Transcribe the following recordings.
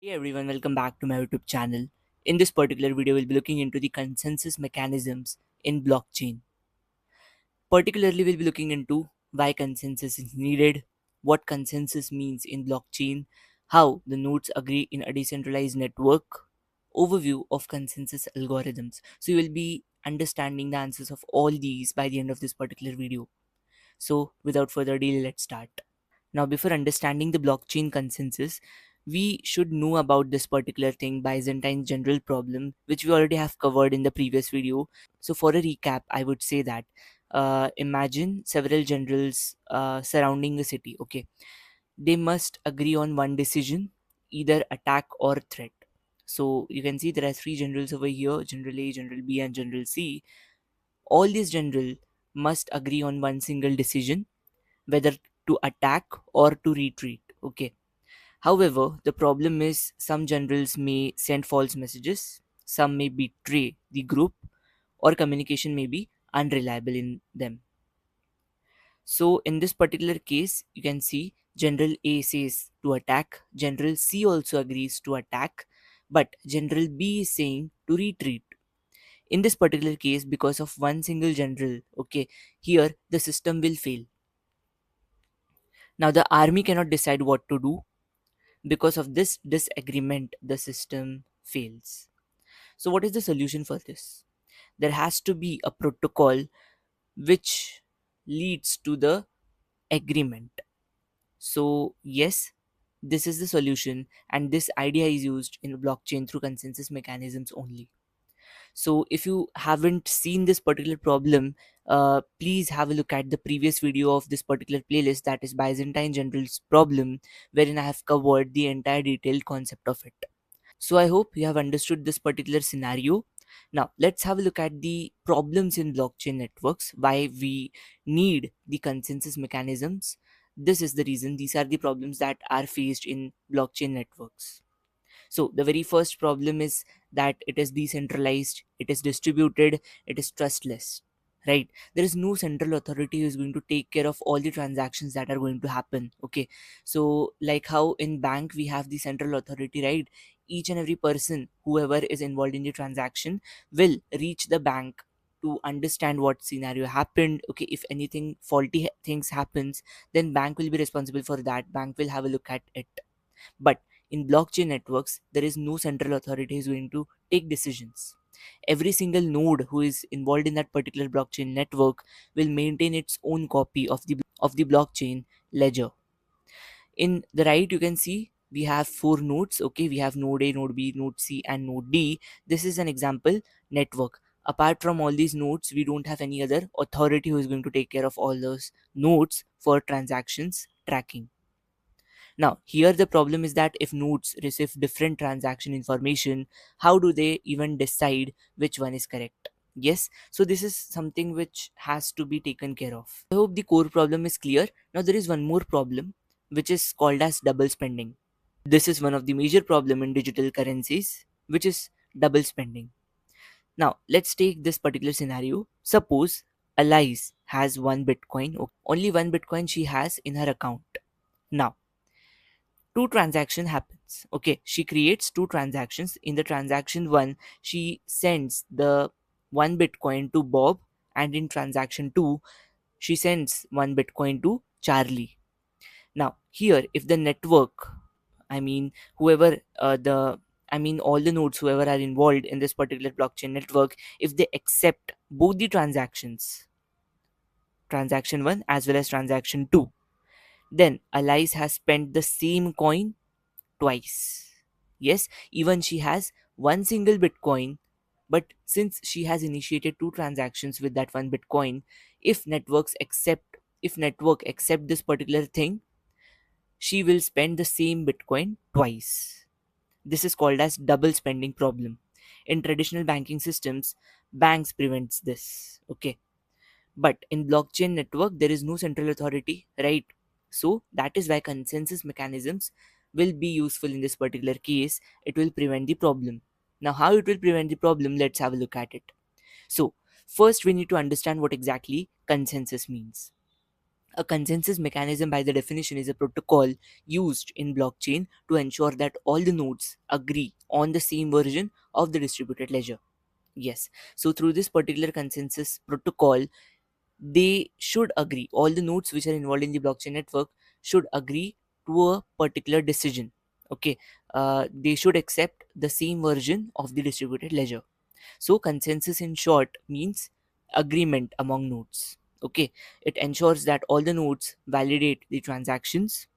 Hey everyone, welcome back to my YouTube channel. In this particular video, we'll be looking into the consensus mechanisms in blockchain. Particularly, we'll be looking into why consensus is needed, what consensus means in blockchain, how the nodes agree in a decentralized network, overview of consensus algorithms. So you will be understanding the answers of all these by the end of this particular video. So without further ado, let's start. Now, before understanding the blockchain consensus, we should know about this particular thing, Byzantine General Problem, which we already have covered in the previous video. So, for a recap, I would say that imagine several generals surrounding a city. Okay, they must agree on one decision, either attack or threat. So, you can see there are three generals over here: General A, General B, and General C. All these generals must agree on one single decision, whether to attack or to retreat. Okay. However, the problem is some generals may send false messages, some may betray the group, or communication may be unreliable in them. So, in this particular case, you can see General A says to attack, General C also agrees to attack, but General B is saying to retreat. In this particular case, because of one single general, okay, here the system will fail. Now, the army cannot decide what to do. Because of this disagreement, the system fails. So, what is the solution for this? There has to be a protocol which leads to the agreement. So, yes, this is the solution, and this idea is used in blockchain through consensus mechanisms only. So, if you haven't seen this particular problem, please have a look at the previous video of this particular playlist, that is Byzantine Generals Problem, wherein I have covered the entire detailed concept of it. So I hope you have understood this particular scenario. Now let's have a look at the problems in blockchain networks, why we need the consensus mechanisms. This is the reason, these are the problems that are faced in blockchain networks. So the very first problem is that it is decentralized, it is distributed, it is trustless. Right? There is no central authority who is going to take care of all the transactions that are going to happen. Okay. So like how in bank we have the central authority, right? Each and every person, whoever is involved in the transaction, will reach the bank to understand what scenario happened. Okay, if anything faulty things happens, then bank will be responsible for that. Bank will have a look at it. But in blockchain networks, there is no central authority who is going to take decisions. Every single node who is involved in that particular blockchain network will maintain its own copy of the blockchain ledger. In the right, you can see we have four nodes. Okay, we have node A, node B, node C, and node D. This is an example network. Apart from all these nodes, we don't have any other authority who is going to take care of all those nodes for transactions tracking. Now, here the problem is that if nodes receive different transaction information, how do they even decide which one is correct? Yes, so this is something which has to be taken care of. I hope the core problem is clear. Now, there is one more problem which is called as double spending. This is one of the major problem in digital currencies, which is double spending. Now, let's take this particular scenario. Suppose Alice has one Bitcoin, only one Bitcoin she has in her account. Now, two transaction happens. Okay, she creates two transactions. In the transaction one, she sends the one Bitcoin to Bob, and in transaction two, she sends one Bitcoin to Charlie. Now here, if the network, I mean whoever the I mean all the nodes whoever are involved in this particular blockchain network, if they accept both the transactions, transaction 1 as well as transaction 2, then Alice has spent the same coin twice. Yes, even she has one single Bitcoin, but since she has initiated two transactions with that one Bitcoin, if network accept this particular thing, she will spend the same Bitcoin twice. This is called as double spending problem. In traditional banking systems, banks prevents this. Okay, but in blockchain network, there is no central authority, right? So that is why consensus mechanisms will be useful in this particular case. It will prevent the problem. Now, how it will prevent the problem, let's have a look at it. So, first we need to understand what exactly consensus means. A consensus mechanism, by the definition, is a protocol used in blockchain to ensure that all the nodes agree on the same version of the distributed ledger. Yes. So through this particular consensus protocol, they should agree. All the nodes which are involved in the blockchain network should agree to a particular decision. Okay. They should accept the same version of the distributed ledger. So consensus in short means agreement among nodes. Okay. It ensures that all the nodes validate the transactions.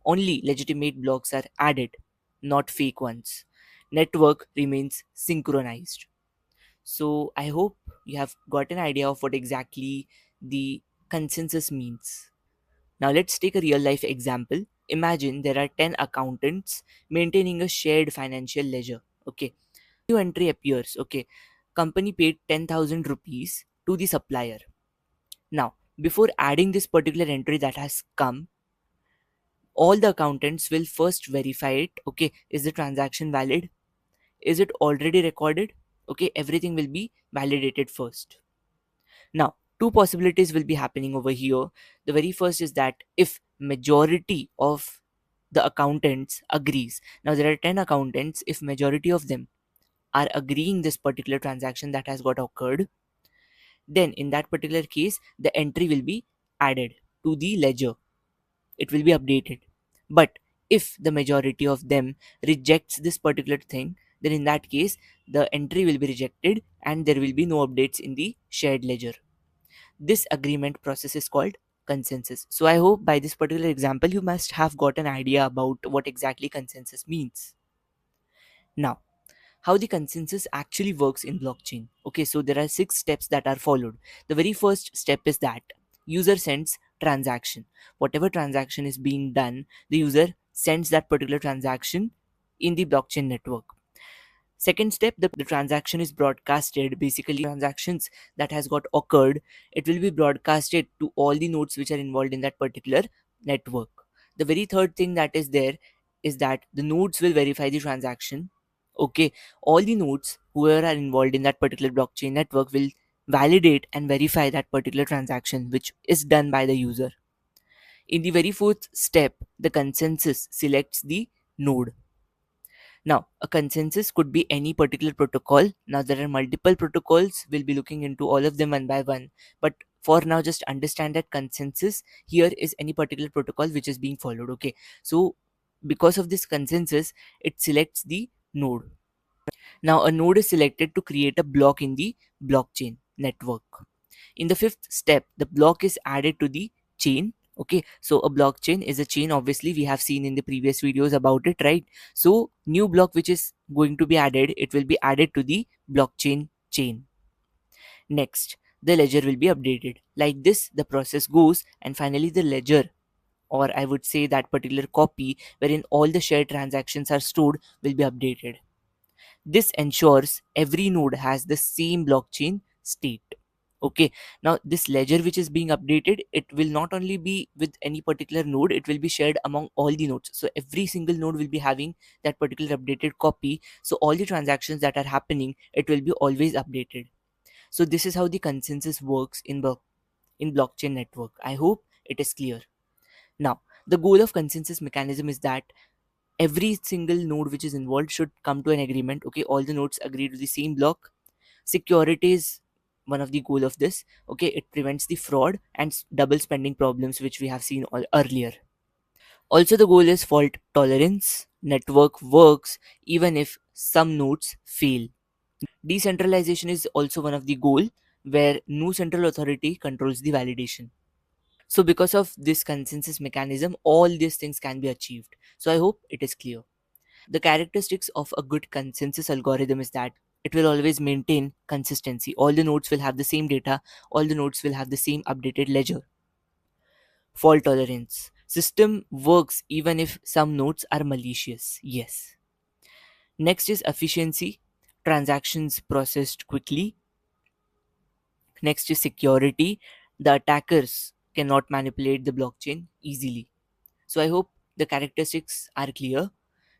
Only legitimate blocks are added, not fake ones. Network remains synchronized. So I hope you have got an idea of what exactly the consensus means. Now let's take a real life example. Imagine there are 10 accountants maintaining a shared financial ledger. Okay. New entry appears. Okay. Company paid 10,000 rupees to the supplier. Now, before adding this particular entry that has come, all the accountants will first verify it. Okay. Is the transaction valid? Is it already recorded? Okay. Everything will be validated first. Now, two possibilities will be happening over here. The very first is that if majority of the accountants agrees. Now there are 10 accountants. If majority of them are agreeing this particular transaction that has got occurred, then in that particular case the entry will be added to the ledger. It will be updated. But if the majority of them rejects this particular thing, then in that case the entry will be rejected and there will be no updates in the shared ledger. This agreement process is called consensus. So I hope by this particular example you must have got an idea about what exactly consensus means. Now, how the consensus actually works in blockchain. Okay, so there are 6 steps that are followed. The very first step is that user sends transaction. Whatever transaction is being done, the user sends that particular transaction in the blockchain network. Second step, the transaction is broadcasted. Basically, transactions that has got occurred, it will be broadcasted to all the nodes which are involved in that particular network. The very third thing that is there is that the nodes will verify the transaction. Okay, all the nodes whoever are involved in that particular blockchain network will validate and verify that particular transaction which is done by the user. In the very fourth step, the consensus selects the node. Now, a consensus could be any particular protocol. Now, there are multiple protocols. We'll be looking into all of them one by one. But for now, just understand that consensus here is any particular protocol which is being followed. Okay. So, because of this consensus, it selects the node. Now, a node is selected to create a block in the blockchain network. In the fifth step, the block is added to the chain. Okay, so a blockchain is a chain. Obviously, we have seen in the previous videos about it, right? So, new block which is going to be added, it will be added to the blockchain chain. Next, the ledger will be updated. Like this, the process goes, and finally, the ledger, or I would say that particular copy wherein all the shared transactions are stored, will be updated. This ensures every node has the same blockchain state. Okay, now this ledger which is being updated, it will not only be with any particular node, it will be shared among all the nodes. So every single node will be having that particular updated copy. So all the transactions that are happening, it will be always updated. So this is how the consensus works in blockchain network. I hope it is clear. Now, the goal of consensus mechanism is that every single node which is involved should come to an agreement. Okay, all the nodes agree to the same block. Security is one of the goal of this. Okay, it prevents the fraud and double spending problems which we have seen earlier. Also, the goal is fault tolerance. Network works even if some nodes fail. Decentralization is also one of the goal, where no central authority controls the validation. So because of this consensus mechanism, all these things can be achieved. So I hope it is clear. The characteristics of a good consensus algorithm is that it will always maintain consistency. All the nodes will have the same data, all the nodes will have the same updated ledger. Fault tolerance. System works even if some nodes are malicious. Yes. Next is efficiency. Transactions processed quickly. Next is security. The attackers cannot manipulate the blockchain easily. So I hope the characteristics are clear.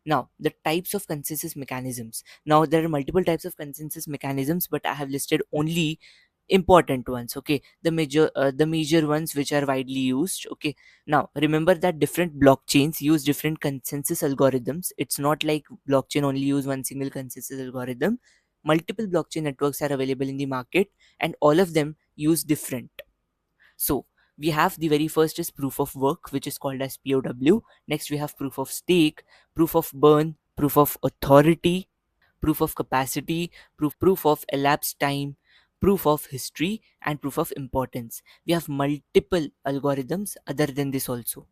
Now, the types of consensus mechanisms. Now, there are multiple types of consensus mechanisms, but I have listed only important ones. Okay, the major ones which are widely used. Okay, now remember that different blockchains use different consensus algorithms. It's not like blockchain only use one single consensus algorithm. Multiple blockchain networks are available in the market, and all of them use different. So we have the very first is proof of work, which is called as PoW. Next we have proof of stake, proof of burn, proof of authority, proof of capacity, proof of elapsed time, proof of history, and proof of importance. We have multiple algorithms other than this also.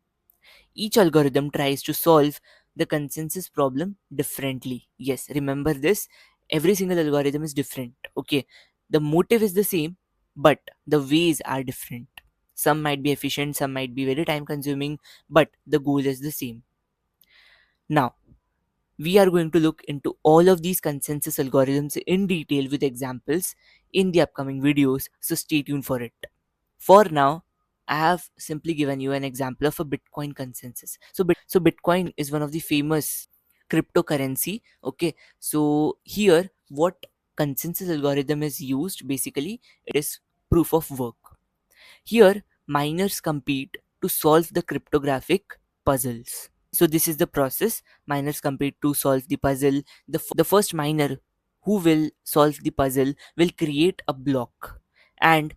Each algorithm tries to solve the consensus problem differently. Yes, remember this. Every single algorithm is different. Okay, the motive is the same, but the ways are different. Some might be efficient, some might be very time consuming, but the goal is the same. Now, we are going to look into all of these consensus algorithms in detail with examples in the upcoming videos, so stay tuned for it. For now, I have simply given you an example of a Bitcoin consensus. So Bitcoin is one of the famous cryptocurrency. Okay, so here what consensus algorithm is used basically, it is proof of work. Here, miners compete to solve the cryptographic puzzles. So this is the process. Miners compete to solve the puzzle. The first miner who will solve the puzzle will create a block and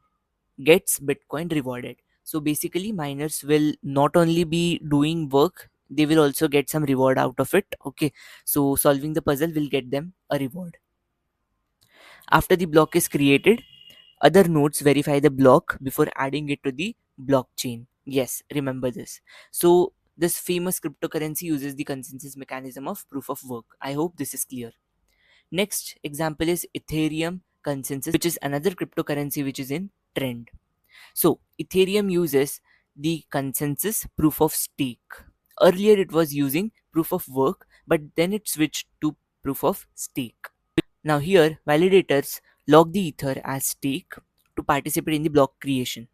gets Bitcoin rewarded. So basically, miners will not only be doing work, they will also get some reward out of it. Okay, so solving the puzzle will get them a reward. After the block is created, other nodes verify the block before adding it to the blockchain. Yes, remember this. So this famous cryptocurrency uses the consensus mechanism of proof of work. I hope this is clear. Next example is Ethereum consensus, which is another cryptocurrency which is in trend. So Ethereum uses the consensus proof of stake. Earlier it was using proof of work, but then it switched to proof of stake. Now here validators lock the ether as stake to participate in the block creation.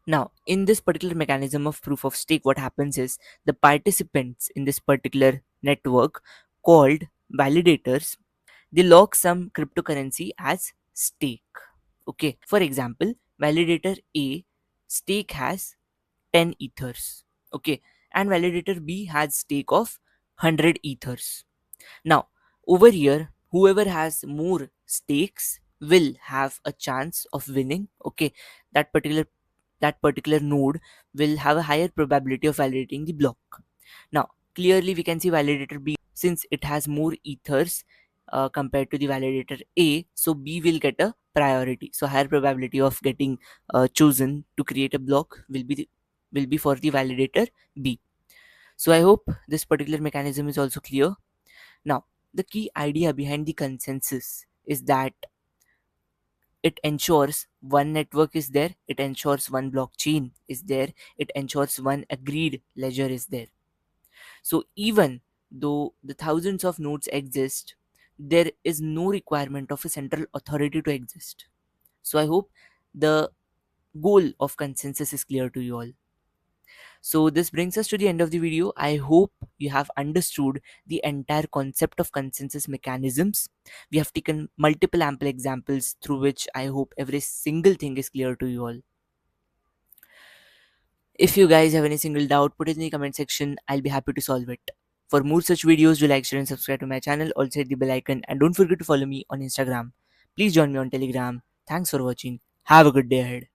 Now in this particular mechanism of proof of stake, what happens is the participants in this particular network called validators, they lock some cryptocurrency as stake. Okay, for example, validator A stake has 10 ethers. Okay, and validator B has stake of 100 ethers. Now over here, whoever has more stakes will have a chance of winning. Okay, that particular node will have a higher probability of validating the block. Now clearly we can see validator B, since it has more ethers compared to the validator A, so B will get a priority. So higher probability of getting chosen to create a block will be for the validator B. So I hope this particular mechanism is also clear. Now the key idea behind the consensus is that it ensures one network is there, it ensures one blockchain is there, it ensures one agreed ledger is there. So even though the thousands of nodes exist, there is no requirement of a central authority to exist. So I hope the goal of consensus is clear to you all. So this brings us to the end of the video. I hope you have understood the entire concept of consensus mechanisms. We have taken multiple ample examples through which I hope every single thing is clear to you all. If you guys have any single doubt, put it in the comment section. I'll be happy to solve it. For more such videos, do like, share, and subscribe to my channel. Also hit the bell icon and don't forget to follow me on Instagram. Please join me on Telegram. Thanks for watching. Have a good day ahead.